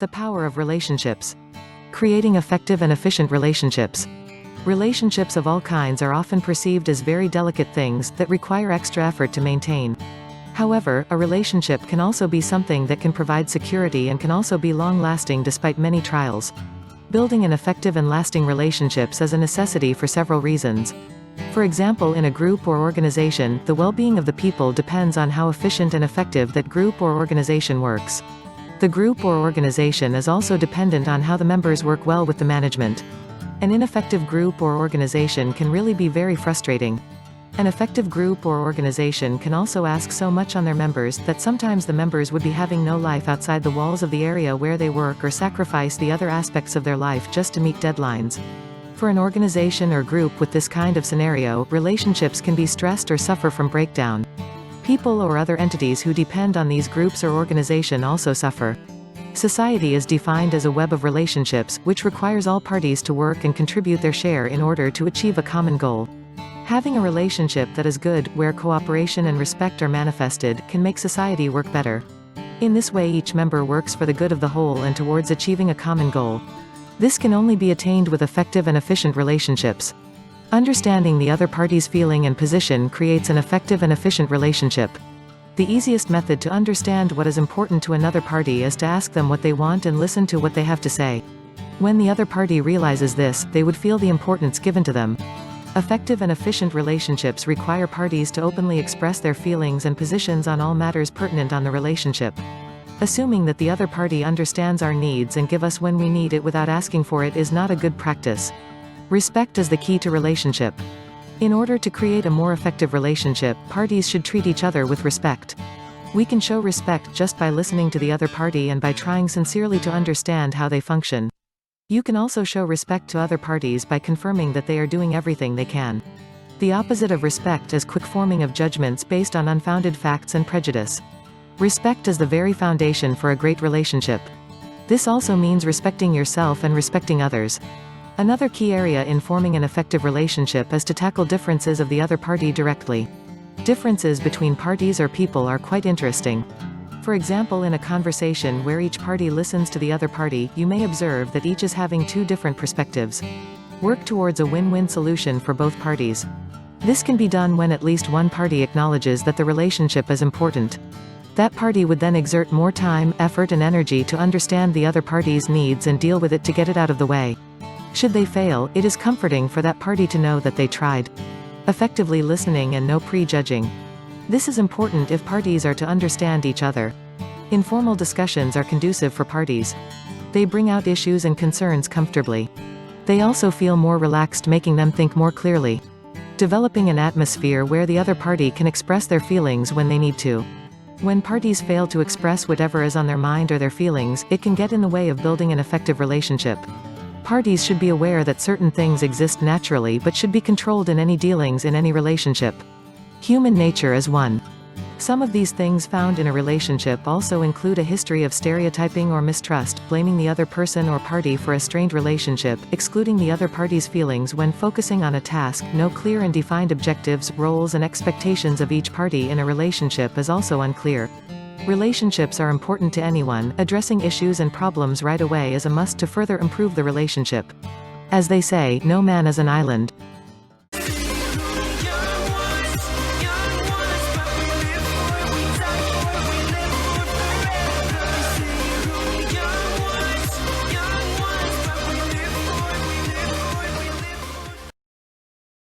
The power of relationships. Creating effective and efficient relationships. Relationships of all kinds are often perceived as very delicate things that require extra effort to maintain. However, a relationship can also be something that can provide security and can also be long-lasting despite many trials. Building an effective and lasting relationships is a necessity for several reasons. For example, in a group or organization, the well-being of the people depends on how efficient and effective that group or organization works. The group or organization is also dependent on how the members work well with the management. An ineffective group or organization can really be very frustrating. An effective group or organization can also ask so much on their members that sometimes the members would be having no life outside the walls of the area where they work or sacrifice the other aspects of their life just to meet deadlines. For an organization or group with this kind of scenario, relationships can be stressed or suffer from breakdown. People or other entities who depend on these groups or organization also suffer. Society is defined as a web of relationships, which requires all parties to work and contribute their share in order to achieve a common goal. Having a relationship that is good, where cooperation and respect are manifested, can make society work better. In this way, each member works for the good of the whole and towards achieving a common goal. This can only be attained with effective and efficient relationships. Understanding the other party's feeling and position creates an effective and efficient relationship. The easiest method to understand what is important to another party is to ask them what they want and listen to what they have to say. When the other party realizes this, they would feel the importance given to them. Effective and efficient relationships require parties to openly express their feelings and positions on all matters pertinent on the relationship. Assuming that the other party understands our needs and give us when we need it without asking for it is not a good practice. Respect is the key to relationship. In order to create a more effective relationship, parties should treat each other with respect. We can show respect just by listening to the other party and by trying sincerely to understand how they function. You can also show respect to other parties by confirming that they are doing everything they can. The opposite of respect is quick forming of judgments based on unfounded facts and prejudice. Respect is the very foundation for a great relationship. This also means respecting yourself and respecting others. Another key area in forming an effective relationship is to tackle differences of the other party directly. Differences between parties or people are quite interesting. For example, in a conversation where each party listens to the other party, you may observe that each is having two different perspectives. Work towards a win-win solution for both parties. This can be done when at least one party acknowledges that the relationship is important. That party would then exert more time, effort and energy to understand the other party's needs and deal with it to get it out of the way. Should they fail, it is comforting for that party to know that they tried. Effectively listening and no prejudging. This is important if parties are to understand each other. Informal discussions are conducive for parties. They bring out issues and concerns comfortably. They also feel more relaxed, making them think more clearly. Developing an atmosphere where the other party can express their feelings when they need to. When parties fail to express whatever is on their mind or their feelings, it can get in the way of building an effective relationship. Parties should be aware that certain things exist naturally but should be controlled in any dealings in any relationship. Human nature is one. Some of these things found in a relationship also include a history of stereotyping or mistrust, blaming the other person or party for a strained relationship, excluding the other party's feelings when focusing on a task, no clear and defined objectives, roles and expectations of each party in a relationship is also unclear. Relationships are important to anyone. Addressing issues and problems right away is a must to further improve the relationship. As they say, no man is an island.